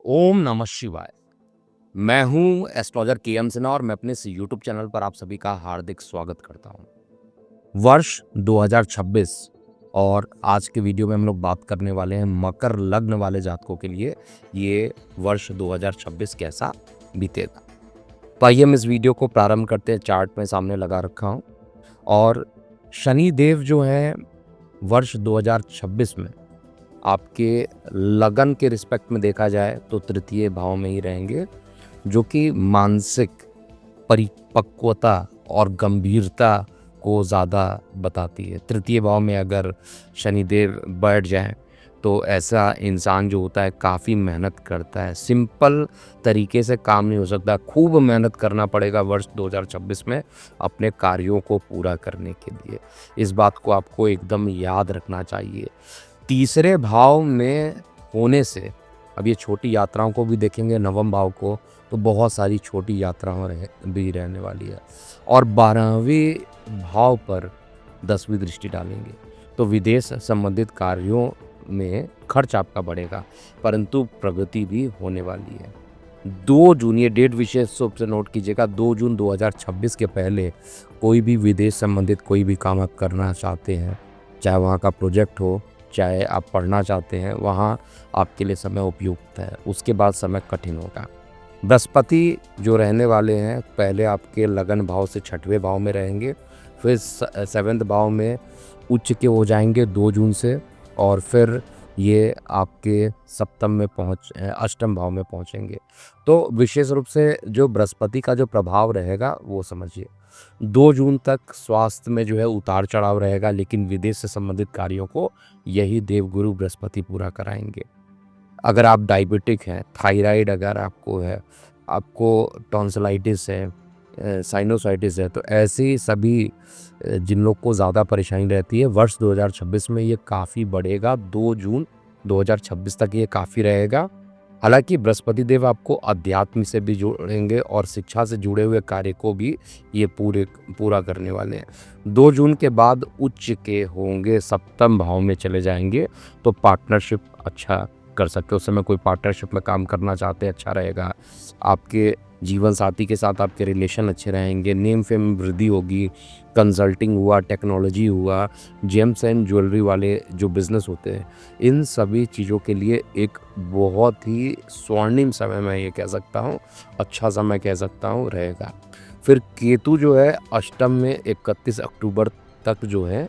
ओम नमः शिवाय। मैं हूं एस्ट्रोलॉजर के.एम. सिन्हा और मैं अपने इस यूट्यूब चैनल पर आप सभी का हार्दिक स्वागत करता हूं। वर्ष 2026 और आज के वीडियो में हम लोग बात करने वाले हैं मकर लग्न वाले जातकों के लिए ये वर्ष 2026 कैसा बीतेगा। तो आइए हम इस वीडियो को प्रारंभ करते हैं। चार्ट में सामने लगा रखा हूं और शनि देव जो है वर्ष 2026 में आपके लगन के रिस्पेक्ट में देखा जाए तो तृतीय भाव में ही रहेंगे, जो कि मानसिक परिपक्वता और गंभीरता को ज़्यादा बताती है। तृतीय भाव में अगर शनिदेव बैठ जाएं तो ऐसा इंसान जो होता है काफ़ी मेहनत करता है। सिंपल तरीके से काम नहीं हो सकता, खूब मेहनत करना पड़ेगा वर्ष 2026 में अपने कार्यों को पूरा करने के लिए। इस बात को आपको एकदम याद रखना चाहिए। तीसरे भाव में होने से अब ये छोटी यात्राओं को भी देखेंगे, नवम भाव को, तो बहुत सारी छोटी यात्राएं भी रहने वाली है। और 12वें भाव पर 10वीं दृष्टि डालेंगे तो विदेश संबंधित कार्यों में खर्च आपका बढ़ेगा, परंतु प्रगति भी होने वाली है। 2 जून, ये डेट विशेष रूप से नोट कीजिएगा, 2 जून 2026 के पहले कोई भी विदेश संबंधित कोई भी काम आप करना चाहते हैं, चाहे वहाँ का प्रोजेक्ट हो, चाहे आप पढ़ना चाहते हैं, वहाँ आपके लिए समय उपयुक्त है। उसके बाद समय कठिन होगा। बृहस्पति जो रहने वाले हैं, पहले आपके लगन भाव से 6वें भाव में रहेंगे, फिर 7वें भाव में उच्च के हो जाएंगे 2 जून से, और फिर ये आपके अष्टम भाव में पहुँचेंगे। तो विशेष रूप से जो बृहस्पति का जो प्रभाव रहेगा वो समझिए। 2 जून तक स्वास्थ्य में जो है उतार चढ़ाव रहेगा, लेकिन विदेश से संबंधित कार्यों को यही देवगुरु बृहस्पति पूरा कराएंगे। अगर आप डायबिटिक हैं, थायराइड अगर आपको है, आपको टॉन्सिलाइटिस है, साइनोसाइटिस है, तो ऐसे सभी जिन लोग को ज़्यादा परेशानी रहती है, वर्ष 2026 में ये काफ़ी बढ़ेगा। 2 जून 2026 तक ये काफ़ी रहेगा। हालांकि बृहस्पति देव आपको अध्यात्म से भी जोड़ेंगे और शिक्षा से जुड़े हुए कार्य को भी ये पूरा करने वाले हैं। 2 जून के बाद उच्च के होंगे, 7वें भाव में चले जाएंगे, तो पार्टनरशिप अच्छा कर सकते हो। उस समय कोई पार्टनरशिप में काम करना चाहते हैं, अच्छा रहेगा। आपके जीवन साथी के साथ आपके रिलेशन अच्छे रहेंगे, नेम फेम में वृद्धि होगी। कंसल्टिंग हुआ, टेक्नोलॉजी हुआ, जेम्स एंड ज्वेलरी वाले जो बिज़नेस होते हैं, इन सभी चीज़ों के लिए एक बहुत ही स्वर्णिम समय मैं ये कह सकता हूँ, अच्छा समय कह सकता हूँ रहेगा। फिर केतु जो है अष्टम में 31 अक्टूबर तक जो है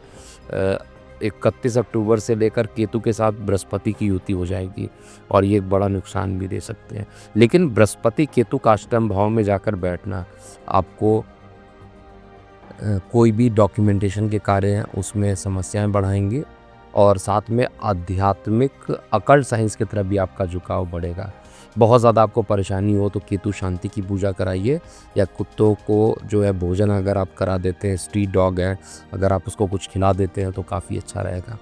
31 अक्टूबर से लेकर केतु के साथ बृहस्पति की युति हो जाएगी और ये एक बड़ा नुकसान भी दे सकते हैं। लेकिन बृहस्पति केतु का अष्टम भाव में जाकर बैठना आपको कोई भी डॉक्यूमेंटेशन के कार्य हैं उसमें समस्याएं बढ़ाएंगे, और साथ में आध्यात्मिक अकल्ट साइंस की तरफ भी आपका झुकाव बढ़ेगा। बहुत ज़्यादा आपको परेशानी हो तो केतु शांति की पूजा कराइए, या कुत्तों को जो है भोजन अगर आप करा देते हैं, स्ट्रीट डॉग है, अगर आप उसको कुछ खिला देते हैं तो काफ़ी अच्छा रहेगा।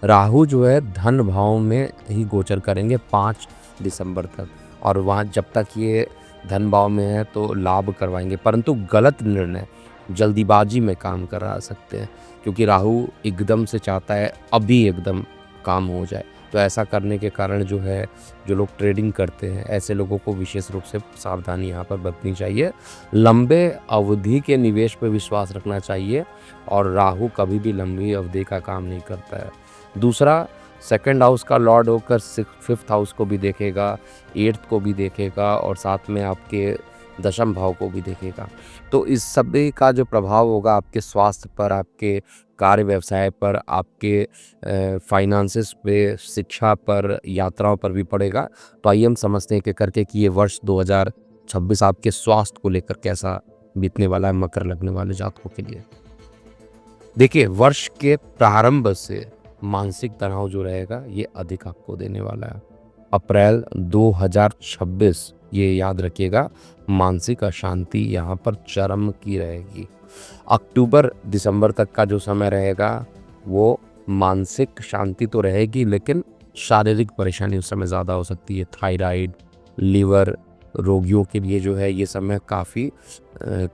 राहु जो है धन भाव में ही गोचर करेंगे 5 दिसंबर तक, और वहाँ जब तक ये धन भाव में है तो लाभ करवाएंगे, परंतु गलत निर्णय, जल्दीबाजी में काम करा सकते हैं, क्योंकि राहु एकदम से चाहता है अभी एकदम काम हो जाए। तो ऐसा करने के कारण जो है, जो लोग ट्रेडिंग करते हैं, ऐसे लोगों को विशेष रूप से सावधानी यहाँ पर बरतनी चाहिए। लंबे अवधि के निवेश पर विश्वास रखना चाहिए, और राहु कभी भी लंबी अवधि का काम नहीं करता है। दूसरा, सेकंड हाउस का लॉर्ड होकर 5th हाउस को भी देखेगा, 8th को भी देखेगा, और साथ में आपके 10म भाव को भी देखेगा। तो इस सभी का जो प्रभाव होगा आपके स्वास्थ्य पर, आपके कार्य व्यवसाय पर, आपके फाइनेंसेस पे, शिक्षा पर, यात्राओं पर भी पड़ेगा। तो आइए हम समझते हैं कि करके कि ये वर्ष 2026 आपके स्वास्थ्य को लेकर कैसा बीतने वाला है मकर लगने वाले जातकों के लिए। देखिए, वर्ष के प्रारंभ से मानसिक तनाव जो रहेगा ये अधिक आपको देने वाला है। अप्रैल 2026, ये याद रखिएगा, मानसिक अशांति यहाँ पर चरम की रहेगी। अक्टूबर दिसंबर तक का जो समय रहेगा वो मानसिक शांति तो रहेगी, लेकिन शारीरिक परेशानी उस समय ज़्यादा हो सकती है। थायराइड, लीवर रोगियों के लिए जो है ये समय काफ़ी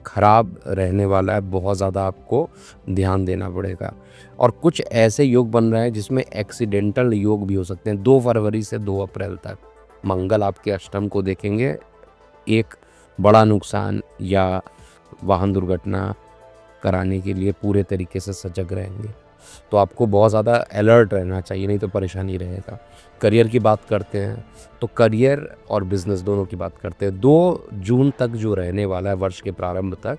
खराब रहने वाला है। बहुत ज़्यादा आपको ध्यान देना पड़ेगा, और कुछ ऐसे योग बन रहे हैं जिसमें एक्सीडेंटल योग भी हो सकते हैं 2 फरवरी से 2 अप्रैल तक। मंगल आपके अष्टम को देखेंगे, एक बड़ा नुकसान या वाहन दुर्घटना कराने के लिए पूरे तरीके से सजग रहेंगे। तो आपको बहुत ज़्यादा अलर्ट रहना चाहिए, नहीं तो परेशानी रहेगा। करियर की बात करते हैं तो करियर और बिज़नेस दोनों की बात करते हैं। 2 जून तक जो रहने वाला है वर्ष के प्रारंभ तक,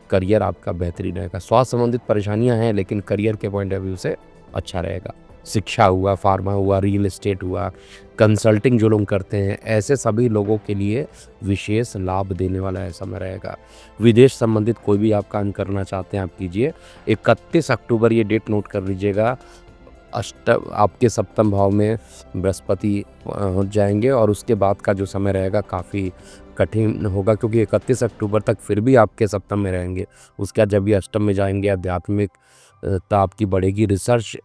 करियर आपका बेहतरीन रहेगा। स्वास्थ्य संबंधित परेशानियाँ हैं लेकिन करियर के पॉइंट ऑफ व्यू से अच्छा रहेगा। शिक्षा हुआ, फार्मा हुआ, रियल एस्टेट हुआ, कंसल्टिंग जो लोग करते हैं, ऐसे सभी लोगों के लिए विशेष लाभ देने वाला है समय रहेगा। विदेश संबंधित कोई भी आप काम करना चाहते हैं आप कीजिए। 31 अक्टूबर ये डेट नोट कर लीजिएगा। आपके सप्तम भाव में बृहस्पति पहुँच जाएंगे और उसके बाद का जो समय रहेगा काफ़ी कठिन होगा, क्योंकि 31 अक्टूबर तक फिर भी आपके सप्तम में रहेंगे। उसके बाद जब ये अष्टम में जाएंगे, आध्यात्मिक आपकी बढ़ेगी, रिसर्च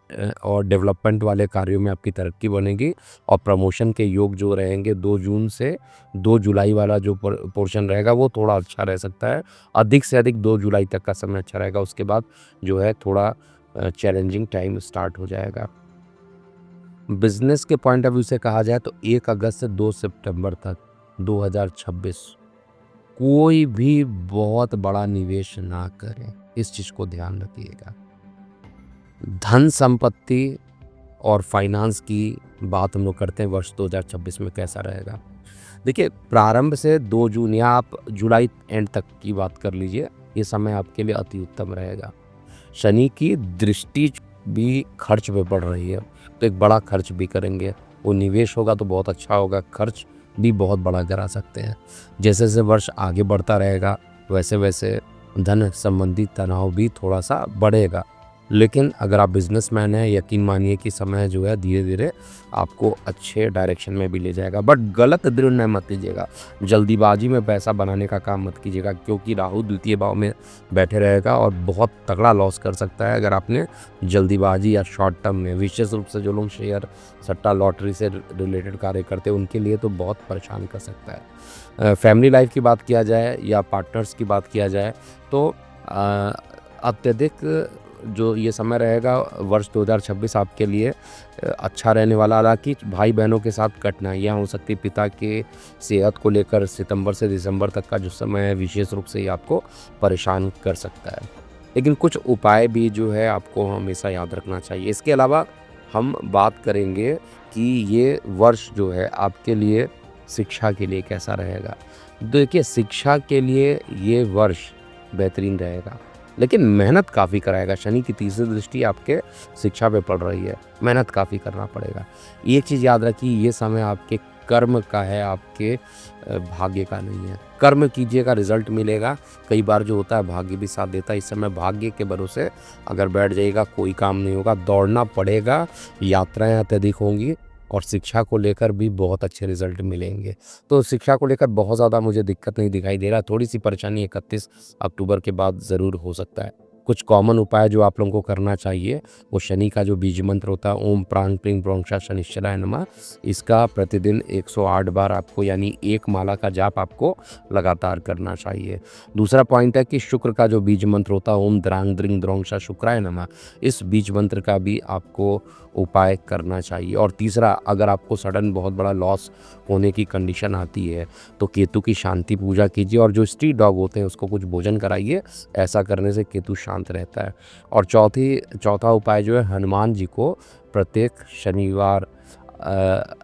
और डेवलपमेंट वाले कार्यों में आपकी तरक्की बनेगी और प्रमोशन के योग जो रहेंगे 2 जून से 2 जुलाई वाला जो पोर्शन रहेगा वो थोड़ा अच्छा रह सकता है। अधिक से अधिक 2 जुलाई तक का समय अच्छा रहेगा। उसके बाद जो है थोड़ा चैलेंजिंग टाइम स्टार्ट हो जाएगा। बिजनेस के पॉइंट ऑफ व्यू से कहा जाए तो 1 अगस्त से 2 सितंबर तक 2026 कोई भी बहुत बड़ा निवेश ना करें, इस चीज़ को ध्यान रखिएगा। धन संपत्ति और फाइनेंस की बात हम लोग करते हैं, वर्ष 2026 में कैसा रहेगा। देखिए, प्रारंभ से 2 जून या आप जुलाई एंड तक की बात कर लीजिए, ये समय आपके लिए अति उत्तम रहेगा। शनि की दृष्टि भी खर्च पे पड़ रही है, तो एक बड़ा खर्च भी करेंगे। वो निवेश होगा तो बहुत अच्छा होगा, खर्च भी बहुत बड़ा करा सकते हैं। जैसे जैसे वर्ष आगे बढ़ता रहेगा वैसे वैसे धन संबंधी तनाव भी थोड़ा सा बढ़ेगा। लेकिन अगर आप बिजनेसमैन हैं, यकीन मानिए कि समय जो है धीरे धीरे आपको अच्छे डायरेक्शन में भी ले जाएगा। बट गलत निर्णय मत लीजिएगा, जल्दीबाजी में पैसा बनाने का काम मत कीजिएगा, क्योंकि राहु द्वितीय भाव में बैठे रहेगा और बहुत तगड़ा लॉस कर सकता है अगर आपने जल्दीबाजी या शॉर्ट टर्म में। विशेष रूप से जो लोग शेयर, सट्टा, लॉटरी से रिलेटेड कार्य करते हैं उनके लिए तो बहुत परेशान कर सकता है। फैमिली लाइफ की बात किया जाए या पार्टनर्स की बात किया जाए तो अत्यधिक जो ये समय रहेगा वर्ष 2026 आपके लिए अच्छा रहने वाला। हालांकि भाई बहनों के साथ कठिनाइयाँ हो सकती, पिता के सेहत को लेकर सितंबर से दिसंबर तक का जो समय है विशेष रूप से ये आपको परेशान कर सकता है। लेकिन कुछ उपाय भी जो है आपको हमेशा याद रखना चाहिए। इसके अलावा हम बात करेंगे कि ये वर्ष जो है आपके लिए शिक्षा के लिए कैसा रहेगा। देखिए, शिक्षा के लिए ये वर्ष बेहतरीन रहेगा, लेकिन मेहनत काफ़ी कराएगा। शनि की तीसरी दृष्टि आपके शिक्षा पे पड़ रही है, मेहनत काफ़ी करना पड़ेगा। एक चीज़ याद रखिए, ये समय आपके कर्म का है, आपके भाग्य का नहीं है। कर्म कीजिएगा, रिजल्ट मिलेगा। कई बार जो होता है भाग्य भी साथ देता है। इस समय भाग्य के भरोसे अगर बैठ जाइएगा कोई काम नहीं होगा, दौड़ना पड़ेगा, यात्राएं अत्यधिक होंगी और शिक्षा को लेकर भी बहुत अच्छे रिजल्ट मिलेंगे। तो शिक्षा को लेकर बहुत ज़्यादा मुझे दिक्कत नहीं दिखाई दे रहा। थोड़ी सी परेशानी 31 अक्टूबर के बाद ज़रूर हो सकता है। कुछ कॉमन उपाय जो आप लोगों को करना चाहिए, वो शनि का जो बीज मंत्र होता है, ओम प्रांग प्रिंग प्रोंक्षा शनिश्चराय नमः, इसका प्रतिदिन 108 बार आपको, यानी 1 माला का जाप आपको लगातार करना चाहिए। दूसरा पॉइंट है कि शुक्र का जो बीज मंत्र होता है, ओम द्रांग द्रिंग द्रोंक्षा शुक्राय नमः, इस बीज मंत्र का भी आपको उपाय करना चाहिए। और तीसरा, अगर आपको सडन बहुत बड़ा लॉस होने की कंडीशन आती है तो केतु की शांति पूजा कीजिए और जो स्ट्रीट डॉग होते हैं उसको कुछ भोजन कराइए। ऐसा करने से केतु शांत रहता है। और चौथा उपाय जो है, हनुमान जी को प्रत्येक शनिवार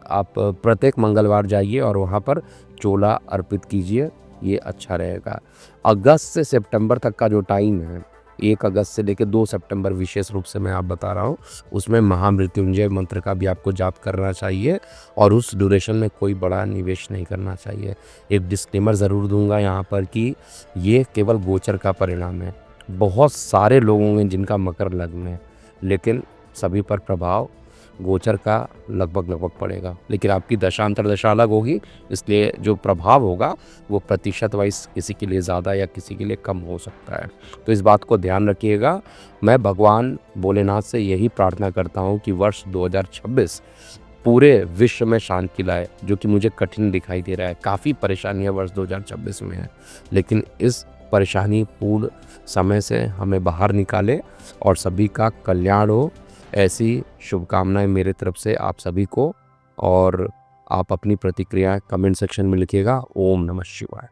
आप प्रत्येक मंगलवार जाइए और वहाँ पर चोला अर्पित कीजिए, ये अच्छा रहेगा। अगस्त से सितंबर तक का जो टाइम है, 1 अगस्त से लेकर 2 सितंबर विशेष रूप से मैं आप बता रहा हूँ, उसमें महामृत्युंजय मंत्र का भी आपको जाप करना चाहिए और उस ड्यूरेशन में कोई बड़ा निवेश नहीं करना चाहिए। एक डिस्क्लेमर ज़रूर दूंगा यहाँ पर कि ये केवल गोचर का परिणाम है। बहुत सारे लोगों में जिनका मकर लग्न है, लेकिन सभी पर प्रभाव गोचर का लगभग पड़ेगा, लेकिन आपकी दशांतर दशा अलग होगी, इसलिए जो प्रभाव होगा वो प्रतिशत वाइज किसी के लिए ज़्यादा या किसी के लिए कम हो सकता है। तो इस बात को ध्यान रखिएगा। मैं भगवान भोलेनाथ से यही प्रार्थना करता हूँ कि वर्ष 2026 पूरे विश्व में शांति लाए, जो कि मुझे कठिन दिखाई दे रहा है। काफ़ी परेशानियाँ वर्ष 2026 में है, लेकिन इस परेशानी पूर्ण समय से हमें बाहर निकाले और सभी का कल्याण हो, ऐसी शुभकामनाएं मेरे तरफ से आप सभी को। और आप अपनी प्रतिक्रिया कमेंट सेक्शन में लिखिएगा। ओम नमः शिवाय।